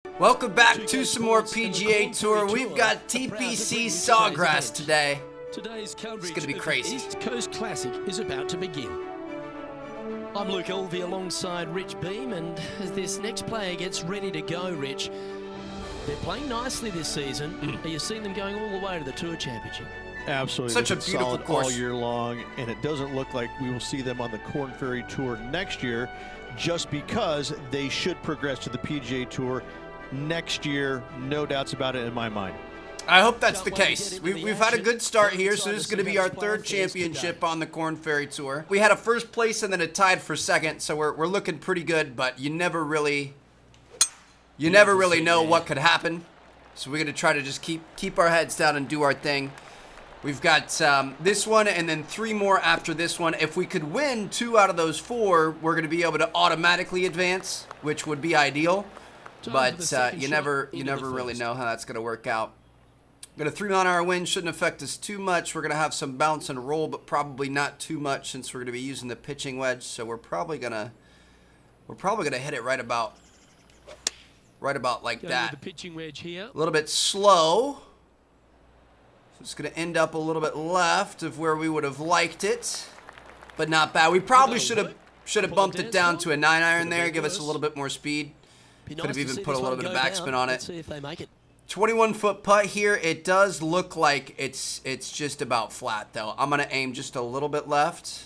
Welcome back to some more PGA Tour. We've got TPC Sawgrass today. Today's coverage It's going to be crazy. East Coast Classic is about to begin. I'm Luke Elvey alongside Rich Beam, and as this next player gets ready to go, Rich, they're playing nicely this season. Are you seeing them going all the way to the Tour Championship? Absolutely. Such a They've been beautiful solid course all year long, and it doesn't look like we will see them on the Corn Ferry Tour next year, just because they should progress to the PGA Tour next year. No doubts about it in my mind. I hope that's the case. We've had a good start here, so this is going to be our third championship on the Corn Ferry Tour. We had a first place and then a tied for second, so we're looking pretty good, but you never really know what could happen. So we're going to try to just keep our heads down and do our thing. We've got this one and then 3 more after this one. If we could win 2 out of those 4, we're going to be able to automatically advance, which would be ideal. But you never really know how that's going to work out. Got a 3-mile-an-hour wind, shouldn't affect us too much. We're going to have some bounce and roll, but probably not too much since we're going to be using the pitching wedge. So we're probably gonna hit it right about like that. The pitching wedge here. A little bit slow. So it's going to end up a little bit left of where we would have liked it, but not bad. We probably should have bumped it down to a 9-iron there, give us a little bit more speed. Could have even put a little bit of backspin on it. Let's see if they make it. 21-foot putt here. It does look like it's just about flat, though. I'm going to aim just a little bit left.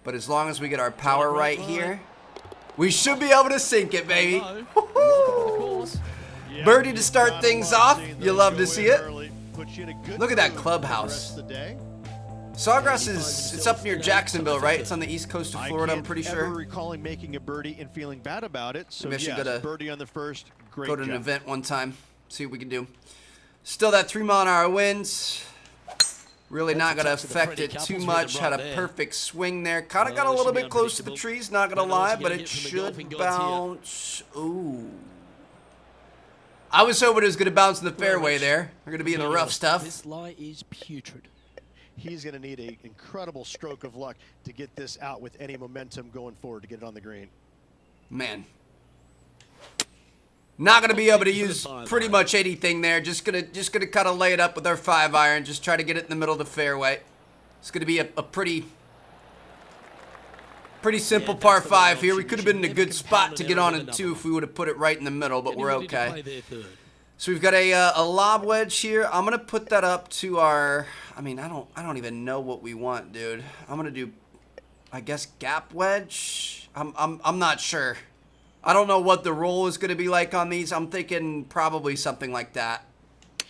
But as long as we get our power right here, we should be able to sink it, baby. Birdie to start things off. You love to see it. Look at that clubhouse. Sawgrass it's up near Jacksonville, right? It's on the east coast of Florida, I'm pretty sure. I can't recalling making a birdie and feeling bad about it. So Maybe I should yes, birdie on the first. Great go to an job. event one time, see what we can do. Still that 3-mile-an-hour winds. Really not going to affect it too much. Had a perfect swing there. Kind of got a little bit close to the trees, not going to lie, but it should bounce. Ooh. I was hoping it was going to bounce in the fairway there. We're going to be in the rough stuff. This lie is putrid. He's going to need an incredible stroke of luck to get this out with any momentum going forward to get it on the green. Man. Not going to be able to use pretty much anything there. Just gonna kind of lay it up with our 5-iron. Just try to get it in the middle of the fairway. It's going to be a pretty simple par 5 here. We could have been in a good spot to get on it too if we would have put it right in the middle, but we're okay. So we've got a lob wedge here. I'm gonna put that up to our. I mean, I don't even know what we want, dude. I'm gonna do, I guess, gap wedge. I'm not sure. I don't know what the roll is gonna be like on these. I'm thinking probably something like that. A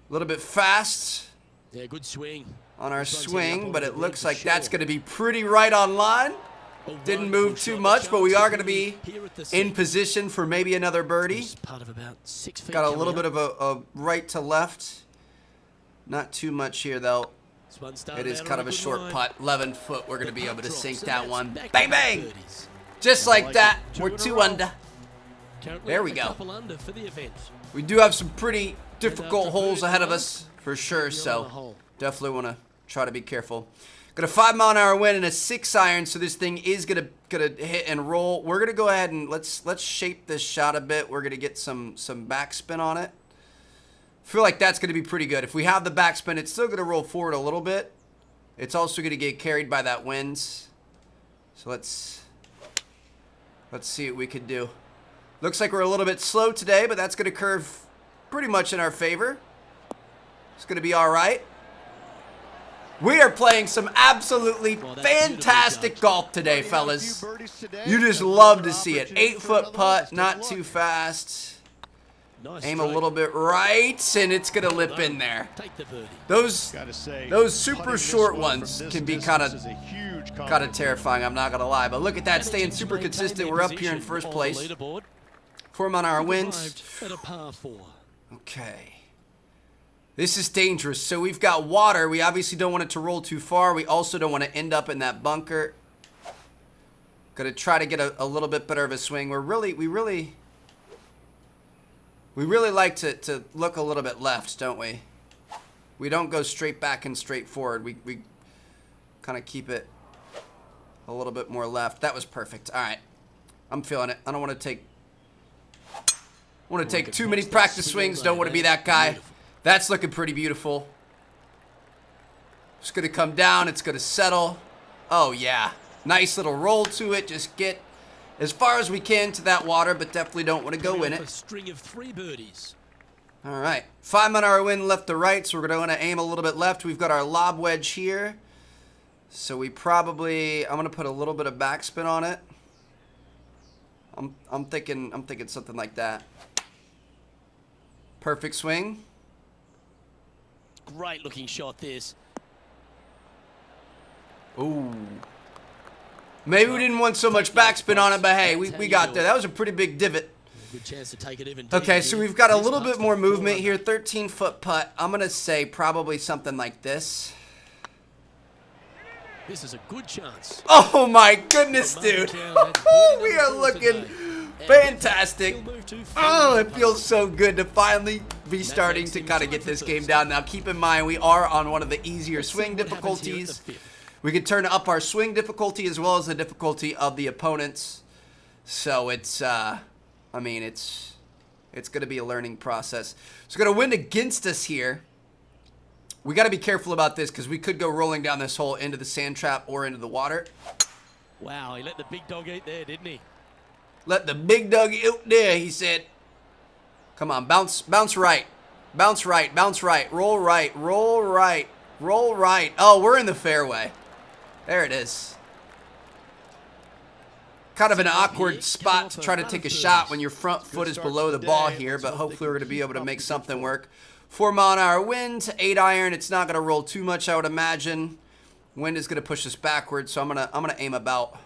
little bit fast. Yeah, good swing on our swing, but it looks like that's gonna be pretty right on line. Didn't move too much, but we are going to be in position for maybe another birdie. Got a little bit of a right to left. Not too much here, though. It is kind of a short putt. 11 foot. We're going to be able to sink that one. Bang, bang! Just like that. We're 2 under. There we go. We do have some pretty difficult holes ahead of us, for sure, so definitely want to try to be careful. Got a 5-mile-an-hour wind and a 6-iron, so this thing is gonna hit and roll. We're gonna go ahead and let's shape this shot a bit. We're gonna get some backspin on it. Feel like that's gonna be pretty good. If we have the backspin, it's still gonna roll forward a little bit. It's also gonna get carried by that wind. So let's see what we can do. Looks like we're a little bit slow today, but that's gonna curve pretty much in our favor. It's gonna be all right. We are playing some absolutely fantastic golf today, fellas. You just love to see it. 8-foot putt, not too fast. Aim a little bit right, and it's going to lip in there. Those super short ones can be kind of terrifying, I'm not going to lie. But look at that, staying super consistent. We're up here in first place. 4-mile-an-hour winds. Okay. This is dangerous. So we've got water. We obviously don't want it to roll too far. We also don't want to end up in that bunker. Gonna try to get a little bit better of a swing. We really like to look a little bit left, don't we? We don't go straight back and straight forward. We kind of keep it a little bit more left. That was perfect. All right. I'm feeling it. I don't want to take Want to take too many practice swings. Don't want to be that guy. That's looking pretty beautiful. It's going to come down. It's going to settle. Oh, yeah. Nice little roll to it. Just get as far as we can to that water, but definitely don't want to go in it. A string of 3 birdies. All right. 5-mile-an-hour wind left to right, so we're going to aim a little bit left. We've got our lob wedge here. So we probably, I'm going to put a little bit of backspin on it. I'm thinking something like that. Perfect swing. Great looking shot this. Ooh. Maybe we didn't want so much backspin on it, but hey, we got there. That was a pretty big divot. Good chance to take it even Okay, so we've got a little bit more movement here. 13-foot putt. I'm going to say probably something like this. This is a good chance. Oh my goodness, dude. We are looking fantastic. Oh, it feels so good to finally be starting to kind of get this game down. Now, keep in mind, we are on one of the easier swing difficulties. We can turn up our swing difficulty as well as the difficulty of the opponents. So it's, I mean, it's going to be a learning process. So going to wind against us here. We got to be careful about this because we could go rolling down this hole into the sand trap or into the water. Wow, he let the big dog eat there, didn't he? Let the big dog eat there, he said. Come on, bounce right. Bounce right, bounce right. Roll right, roll right, roll right. Oh, we're in the fairway. There it is. Kind of an awkward spot to try to take a shot when your front foot is below the ball here, but hopefully we're going to be able to make something work. 4-mile-an-hour wind, 8-iron. It's not going to roll too much, I would imagine. Wind is going to push us backwards, so I'm gonna aim about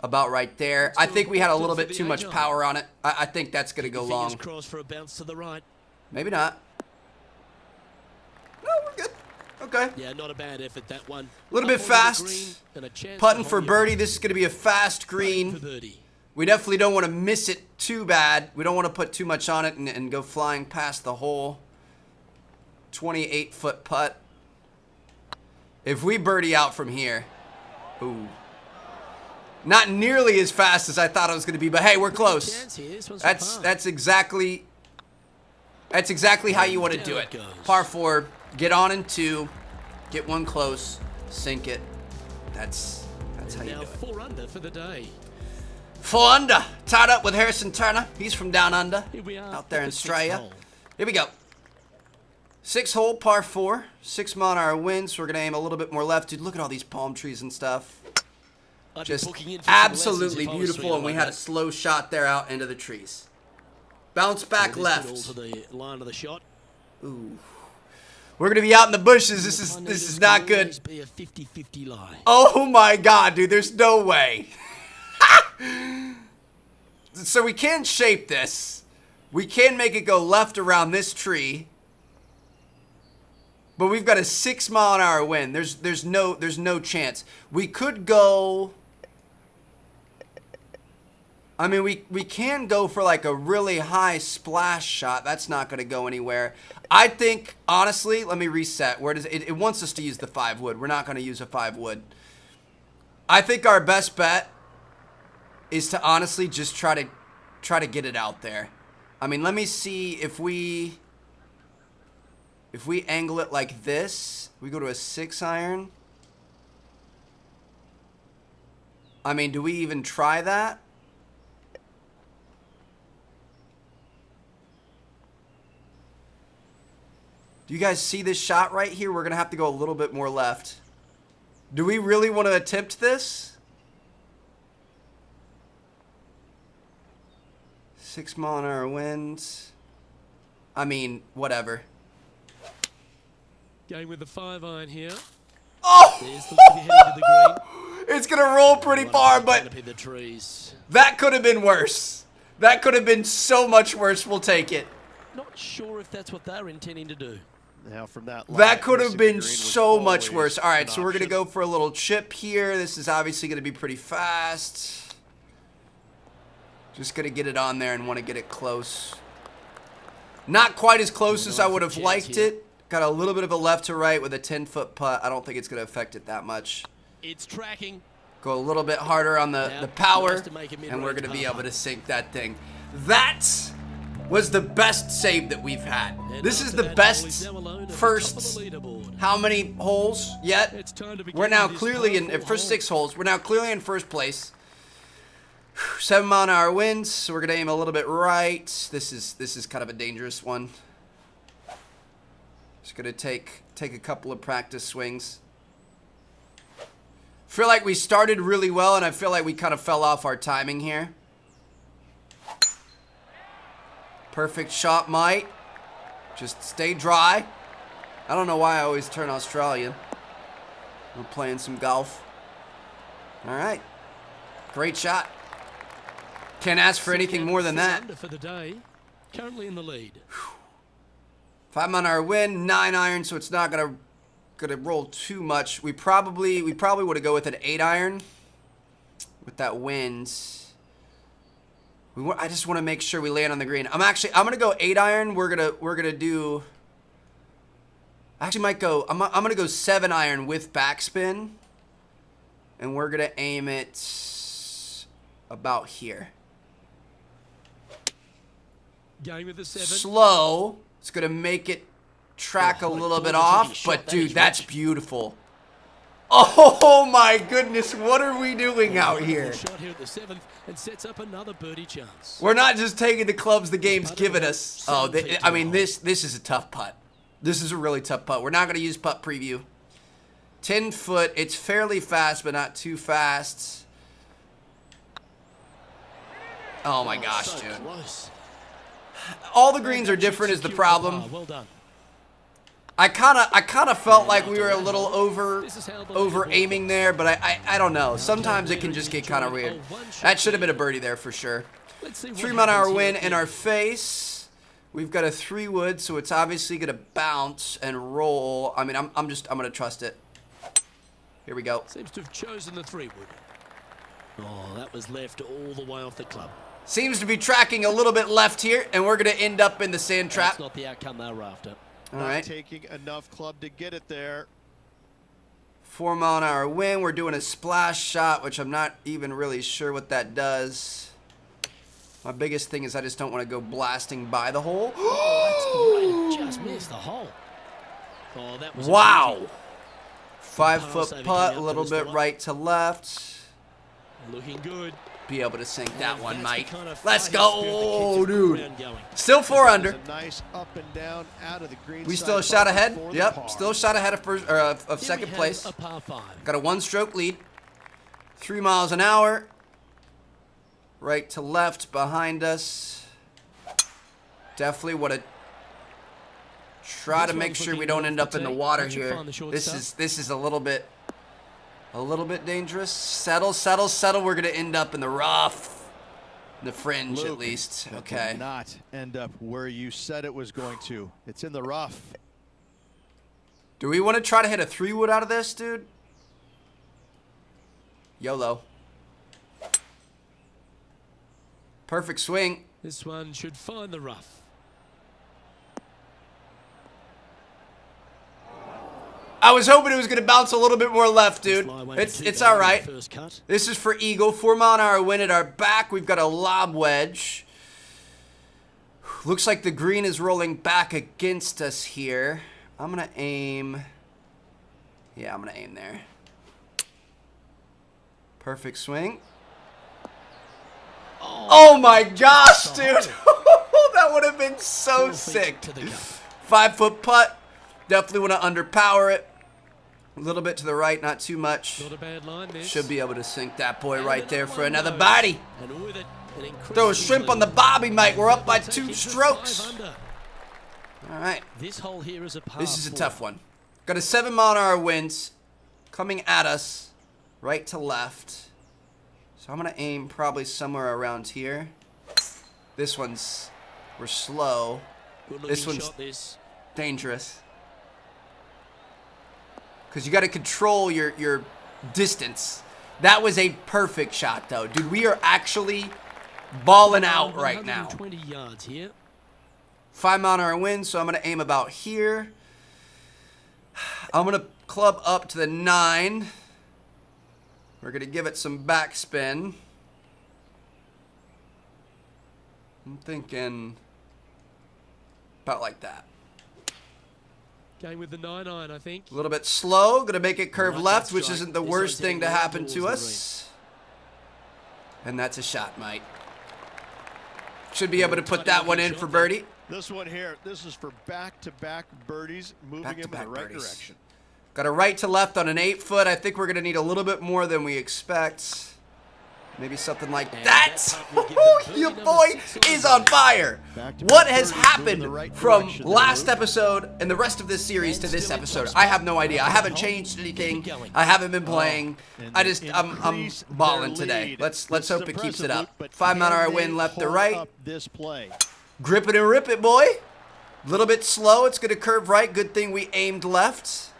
right there. I think we had a little bit too much power on it. I think that's going to go long. For a bounce to the right. Maybe not. No, we're good. Okay. Yeah, not a bad effort, that one. A little bit fast. Putting for birdie. This is going to be a fast green. We definitely don't want to miss it too bad. We don't want to put too much on it and go flying past the hole. 28-foot putt. If we birdie out from here, ooh. Not nearly as fast as I thought it was going to be, but hey, we're close. That's exactly how you want to do it. Par 4, get on in 2, get one close, sink it. That's how you do it. 4 under for the day. 4 under, tied up with Harrison Turner. He's from down under, Here we are out there in at the 6th Australia. hole. Here we go. 6-hole, par 4, 6-mile-an-hour wind. So we're gonna aim a little bit more left. Dude, look at all these palm trees and stuff. Just absolutely beautiful, and we had a slow shot there out into the trees. Bounce back left. To the line of the shot. Ooh. We're gonna be out in the bushes. This is not good. Be a 50-50 lie. Oh my God, dude! There's no way. So we can shape this. We can make it go left around this tree. But we've got a 6-mile-an-hour wind. There's no chance. We could go. I mean, we can go for like a really high splash shot. That's not going to go anywhere. I think, honestly, let me reset. Where does it wants us to use the 5 wood. We're not going to use a 5 wood. I think our best bet is to honestly just try to get it out there. I mean, let me see if we angle it like this. We go to a 6-iron. I mean, do we even try that? Do you guys see this shot right here? We're going to have to go a little bit more left. Do we really want to attempt this? 6-mile-an-hour winds. I mean, whatever. Going with the 5-iron here. Oh! There's the heading to the green. It's going to roll pretty far, but The trees. that could have been worse. That could have been so much worse. We'll take it. Not sure if that's what they're intending to do. Now from that Could have been so much worse. All right, so we're going to go for a little chip here. This is obviously going to be pretty fast. Just going to get it on there and want to get it close. Not quite as close as I would have liked it. Got a little bit of a left to right with a 10-foot putt. I don't think it's going to affect it that much. It's tracking. Go a little bit harder on the power, and we're going to be able to sink that thing. That was the best save that we've had. This is the best first how many holes yet? We're now clearly in first 6 holes. We're now clearly in first place. 7-mile-an-hour winds, so we're gonna aim a little bit right. This is kind of a dangerous one. Just gonna take a couple of practice swings. Feel like we started really well, and I feel like we kind of fell off our timing here. Perfect shot, Mike. Just stay dry. I don't know why I always turn Australian. We're playing some golf. All right. Great shot. Can't ask for anything more than that. For the day, currently in the lead. 5-mile-an-hour wind, 9-iron, so it's not gonna roll too much. We probably would have go with an 8-iron with that wind. I just want to make sure we land on the green. I'm gonna go 8-iron. We're gonna do. I actually might go. I'm gonna go 7-iron with backspin, and we're gonna aim it about here. Going with the 7. Slow. It's gonna make it track a little bit off, but dude, that's beautiful. Oh my goodness, what are we doing out here? Shot here at the 7th and sets up another birdie chance. We're not just taking the clubs the game's given us. Oh, I mean, this is a tough putt. This is a really tough putt. We're not going to use putt preview. 10 foot. It's fairly fast, but not too fast. Oh my gosh, dude. Close. All the greens are different is the problem. Well done. I kind of felt like we were a little over aiming there, but I don't know. Sometimes it can just get kind of weird. That should have been a birdie there for sure. 3-mile-an-hour wind in our face. We've got a 3-wood, so it's obviously gonna bounce and roll. I mean, I'm gonna trust it. Here we go. Seems to have chosen the 3-wood. Oh, that was left all the way off the club. Seems to be tracking a little bit left here, and we're gonna end up in the sand trap. That's not the outcome they were after. All right. Taking enough club to get it there. 4-mile-an-hour wind. We're doing a splash shot, which I'm not even really sure what that does. My biggest thing is I just don't want to go blasting by the hole. Oh, that's great. It just missed the hole. Oh, that was wow. a 5-foot putt, a little bit right to left. looking good. Be able to sink that one, That's the Mike. kind of Let's fighting go, spirit that keeps a dude. round going. Still 4 under. A nice up and down out of the green We side still a shot bubble ahead. for the Yep, par. still a shot ahead of first or of Here second we have place. a par 5. Got a 1-stroke lead. 3 miles an hour. Right to left behind us. Definitely want to try to make sure we don't end up in the water here. This is a little bit dangerous. Settle, settle, settle. We're gonna end up in the rough. The fringe, Luke, at least. that Okay. did not end up where you said it was going to. It's in the rough. Do we want to try to hit a 3-wood out of this, dude? YOLO. Perfect swing. This one should find the rough. I was hoping it was going to bounce a little bit more left, dude. It's all right. First cut. This is for Eagle. 4-mile-an-hour wind at our back. We've got a lob wedge. Looks like the green is rolling back against us here. I'm going to aim. Yeah, I'm going to aim there. Perfect swing. Oh my gosh, dude. That would have been so sick. 5-foot putt. Definitely want to underpower it. A little bit to the right, not too much. Not a bad line, this. Should be able to sink that boy right there for another body. And with it, an Throw a shrimp on the bobby, mate. We're up by 2 Take it to strokes. 5 under. All right. This hole here is a par This is a 4. tough one. Got a 7-mile-an-hour wind coming at us right to left. So I'm going to aim probably somewhere around here. This one's, we're slow. Good-looking This one's shot, this. dangerous. Because you got to control your distance. That was a perfect shot, though. Dude, we are actually balling out right now. 120 yards here. 5-mile-an-hour wind, so I'm going to aim about here. I'm going to club up to the 9. We're going to give it some backspin. I'm thinking About like that. Going with the 9-iron, I think. A little bit slow. Going to make it curve I like left, that which strike. isn't the This worst one's thing to heading happen towards to the us. And that's a shot, mate. Should be able to put that one in for birdie. This one here, this is for back-to-back birdies, moving him in the right direction. Got a right to left on an 8-foot. I think we're going to need a little bit more than we expect. Maybe something like that. Your boy is on fire. What has happened from last episode and the rest of this series to this episode? I have no idea. I haven't changed anything. I haven't been playing. I'm balling today. Let's hope it keeps it up. 5-mile-an-hour wind left to right. Grip it and rip it, boy. A little bit slow. It's going to curve right. Good thing we aimed left.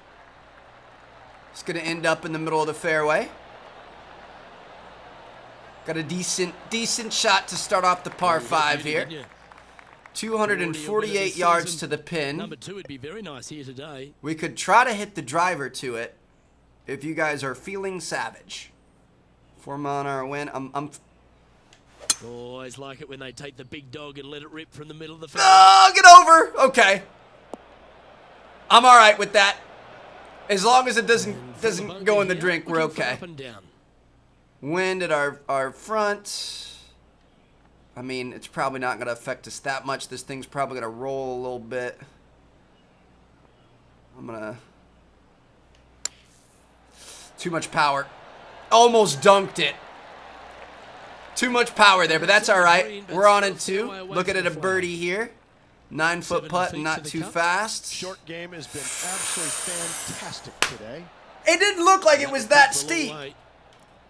It's going to end up in the middle of the fairway. Got a decent shot to start off the par 5 here. 248 yards to the pin. Number 2 would be very nice here today. We could try to hit the driver to it if you guys are feeling savage. 4-mile-an-hour wind. Always like it when they take the big dog and let it rip from the middle of the fairway. Oh, get over. Okay. I'm all right with that. As long as it doesn't go in the drink, we're okay. Up and down. Wind at our front. I mean, it's probably not going to affect us that much. This thing's probably going to roll a little bit. I'm going to... Too much power. Almost dunked it. Too much power there, but that's all right. We're on in 2. Looking at a birdie here. 9-foot putt and not too fast. Short game has been absolutely fantastic today. It didn't look like it was that steep.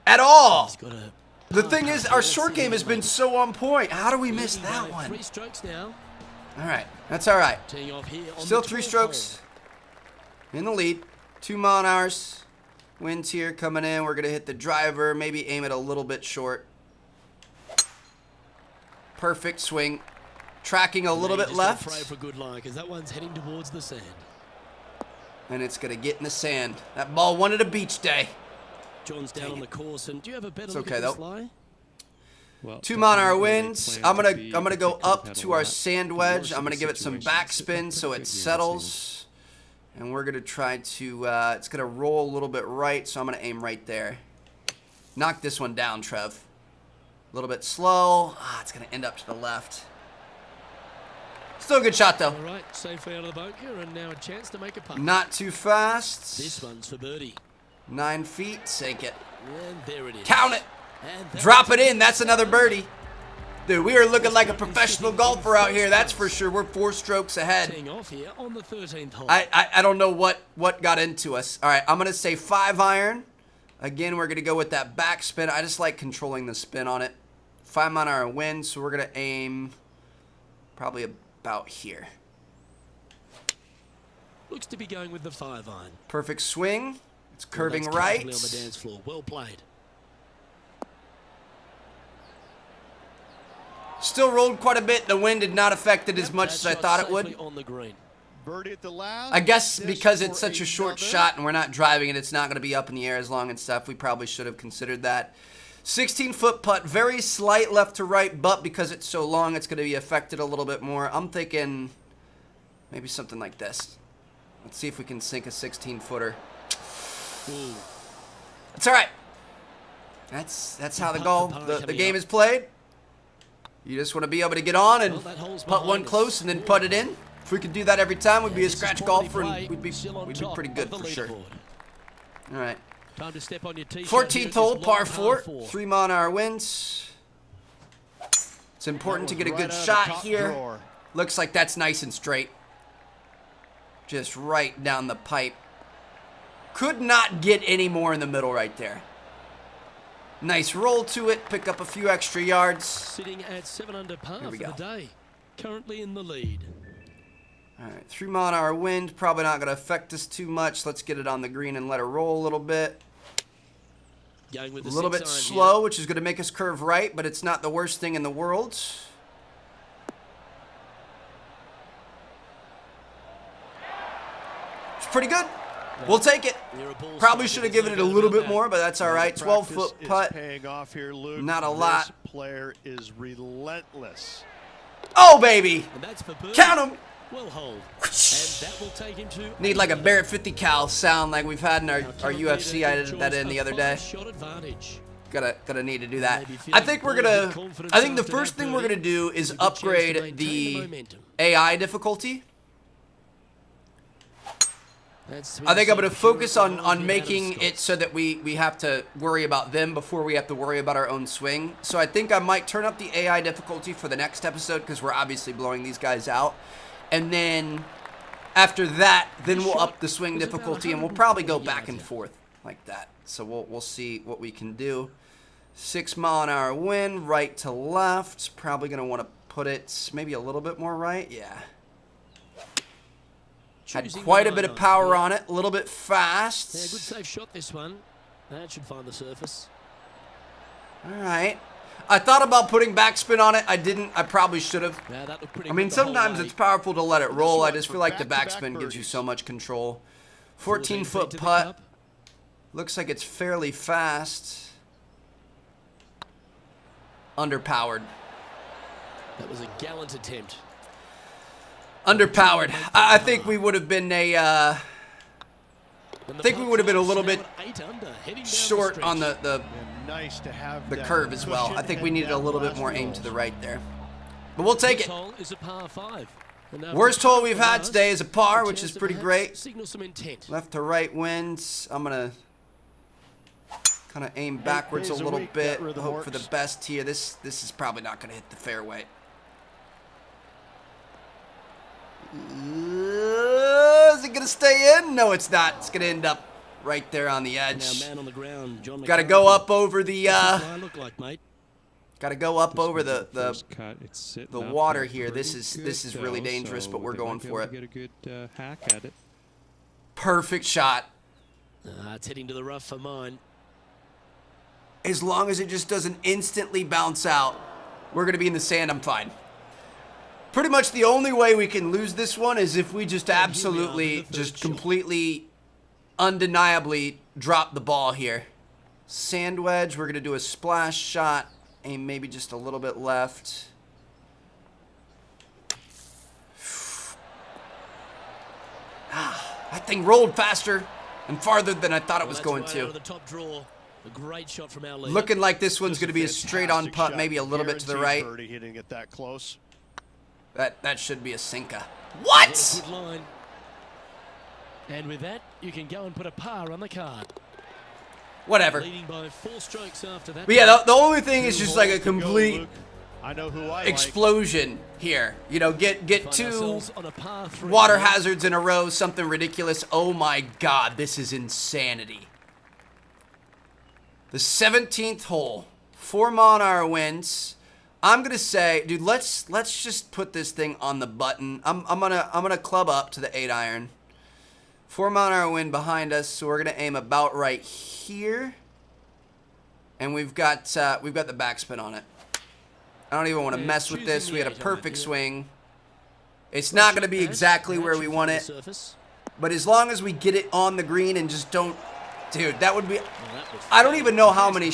At all. The thing is, our short game has been so on point. How do we miss that one? 3 strokes now. All right. That's all right. Teeing off here on Still the 3 12th strokes in the lead. 2-mile-an-hours. Winds here coming in. We're going to hit the driver. Maybe aim it a little bit short. Perfect swing. Tracking a little bit left. Pray for good line because that one's heading towards the sand. And it's going to get in the sand. That ball wanted a beach day. John's down on the course, and do you have a better It's look okay at this though. lie? Well, 2-mile-an-hour winds. I'm gonna go up to our sand wedge. I'm gonna give it some backspin so it settles, and we're gonna try to. It's gonna roll a little bit right, so I'm gonna aim right there. Knock this one down, Trev. A little bit slow. It's gonna end up to the left. Still a good shot though. All right, safely out of the bunker, and now a chance to make a putt. Not too fast. This one's for birdie. 9 feet. Sink it. And there it is. Count it. And Drop it in. That's another birdie. Dude, we are looking like a professional golfer out here. That's for sure. We're 4 strokes ahead. Teeing off here on the 13th hole. I don't know what got into us. All right, I'm going to say 5-iron. Again, we're going to go with that backspin. I just like controlling the spin on it. 5-mile-an-hour wind, so we're going to aim probably about here. Looks to be going with the 5-iron. Perfect swing. It's curving Well, that's right. carefully on the dance floor. Well played. Still rolled quite a bit. The wind did not affect it as much as I thought it would. On the green. Birdie at the last. I guess This because for it's such a short another. shot and we're not driving it, it's not going to be up in the air as long and stuff. We probably should have considered that. 16-foot putt, very slight left to right, but because it's so long, it's going to be affected a little bit more. I'm thinking maybe something like this. Let's see if we can sink a 16-footer. It's all right. That's how the game is played. You just want to be able to get on and putt one close and then putt it in. If we could do that every time, we'd be a scratch golfer and we'd be pretty good for sure. All right. Time to step on your tee. 14th hole, par 4. 3-mile-an-hour winds. It's important to get a good shot here. Looks like that's nice and straight. Just right down the pipe. Could not get any more in the middle right there. Nice roll to it. Pick up a few extra yards. Sitting at 7 under par for we the go. day. Currently in the lead. All right, 3-mile-an-hour wind. Probably not going to affect us too much. Let's get it on the green and let it roll a little bit. Going with A the little 6 bit iron slow, which is going to make us curve right, but it's not the worst thing in the world. It's pretty good. We'll take it. Here. Probably should have given it a little bit more, but that's all right. 12-foot putt. Paying off here, Luke. Not a lot. This player is relentless. Oh, baby. And that's for birdie. Count them. Well hold. And that will take him to Need like a Barrett 50 cal sound like we've had in our UFC. I Currently, did that in the other day. Shot advantage. Gotta need to do that. I think the first thing we're gonna do is upgrade the AI difficulty. I think I'm gonna focus on making it so that we have to worry about them before we have to worry about our own swing. So I think I might turn up the AI difficulty for the next episode because we're obviously blowing these guys out. And then after that, then we'll up the swing difficulty and we'll probably go back and forth like that. So we'll see what we can do. 6 mile an hour wind, right to left. Probably gonna want to put it maybe a little bit more right. Yeah. Had quite a bit of power on it, a little bit fast. Yeah, good safe shot this one. That should find the surface. All right. I thought about putting backspin on it. I didn't. I probably should have. Yeah, that looked pretty I mean, good the whole sometimes way. it's powerful to let it roll. I just feel like the back-to-back backspin gives you birdies. so much control. 14 feet 14-foot to the putt. cup. Looks like it's fairly fast. Underpowered. That was a gallant attempt. Underpowered. I think we would have been a When the think we putt would have been a drops little now bit at 8 under, heading down short the on stretch. the And nice to have the that curve as well. cushion I think we heading needed a down little the bit more last aim rolls. to the right there. But we'll take This it. hole is a par 5. And now Worst for hole we've had Sawgrass, today is a par, a which chance is to pretty perhaps great. Signal some intent. Left to right winds. I'm gonna kind of aim backwards a days a little week, bit. that rhythm Hope for the works. best here. This is probably not gonna hit the fairway. Is it gonna stay in? No, it's not. It's gonna end up right there on the Now edge. man on the ground, John Got to McCarthy. go up over the. What's this line look like, mate? Got to go up over the First cut, it's sitting the up water there here. This pretty is good, really though, dangerous, but so we're they going might be for able it. to get a good hack at it. Perfect shot. It's heading to the rough for mine. As long as it just doesn't instantly bounce out, we're gonna be in the sand. I'm fine. Pretty much the only way we can lose this one is if we just absolutely, just completely, undeniably drop the ball here. Sand wedge, we're gonna do a splash shot, aim maybe just a little bit left. That thing rolled faster and farther than I thought it was going Out to. of the top draw. A great shot from our leader. Looking like this one's Just gonna be a fantastic straight-on putt, shot. maybe a little bit to the Guaranteed right. birdie hitting it that close. That should be a sinker. What a What? good line. And with that, you can go and put a par on the card. Whatever. Leading by 4 strokes after that. But yeah, the only thing is just like a Holes to go, complete Luke. I know who I explosion here. You know, get Find 2 ourselves on a par 3. water hazards in a row, something ridiculous. Oh my God, this is insanity. The 17th hole, 4 mile an hour winds. I'm gonna say, dude, let's just put this thing on the button. I'm gonna club up to the 8 iron. 4 mile an hour wind behind us, so we're gonna aim about right here. And we've got the backspin on it. I don't even want to Yeah, mess with this. choosing We had a the 8 perfect iron, yeah. swing. It's not going to be exactly where we want it, but as long as we get it on the green and just don't, dude, that would be. I don't even know how many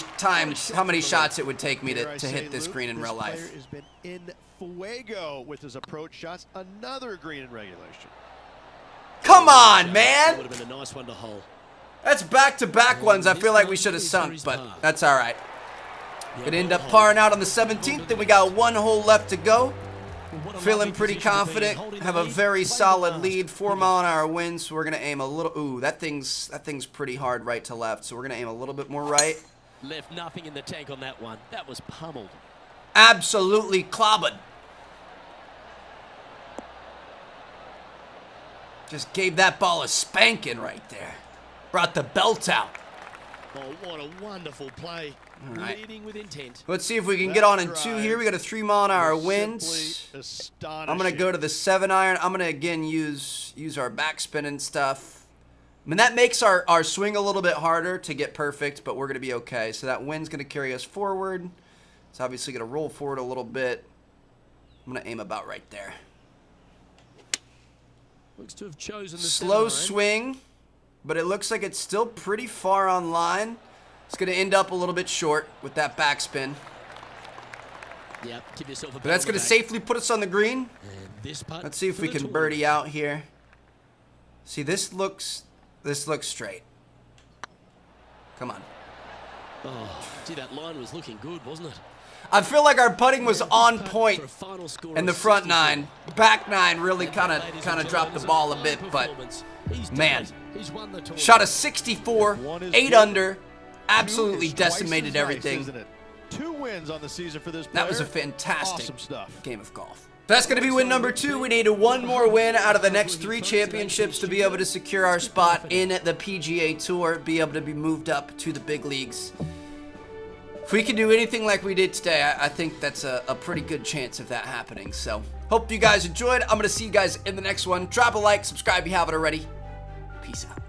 shots it would take me to hit this green in real life. This player has been in fuego with his approach shots. Another green in regulation. Come on, Would man! have been a nice one to hole. That's back-to-back ones. I feel like we should have sunk, but that's all right. Gonna end up parring out on the 17th. Then we got 1 hole left to go. Feeling pretty confident. Have a very solid lead. 4 mile an hour wind. So we're gonna aim a little. Ooh, that thing's pretty hard right to left. So we're gonna aim a little bit more right. Left nothing in the tank on that one. That was pummeled. Absolutely clobbered. Just gave that ball a spanking right there. Brought the belt out. Oh, what a wonderful play. All right. Leading with intent. Let's see if we can get on in 2 here. We got a 3 mile an hour wind. I'm gonna go to the 7 iron. I'm gonna again use our backspin and stuff. I mean, that makes our swing a little bit harder to get perfect, but we're gonna be okay. So that wind's gonna carry us forward. It's obviously gonna roll forward a little bit. I'm gonna aim about right there. Looks to have chosen the Slow 7 iron. swing, but it looks like it's still pretty far on line. It's gonna end up a little bit short with that backspin. Yep, give yourself a But that's bit gonna on the back. safely put us on the green. And This putt Let's see if for we the can tour. birdie out here. See, this looks straight. Come on. Oh, gee, that line was looking good, wasn't it? I feel like our putting was on Putt point for a final score in the of front 64. nine. Back nine really And kind that, ladies of and dropped the gentlemen, ball is a fine bit, but performance. He's done man, it. He's won the tour. shot a 64, One is 8 good. under, 2 absolutely is twice decimated as nice, everything. isn't it? 2 wins on the season for this player. That was a fantastic Awesome stuff. game of golf. That's going to be win number 2. We need one more win out of the next 3 championships to be able to secure our spot in the PGA Tour, be able to be moved up to the big leagues. If we can do anything like we did today, I think that's a pretty good chance of that happening. So, hope you guys enjoyed. I'm going to see you guys in the next one. Drop a like, subscribe if you haven't already. Peace out.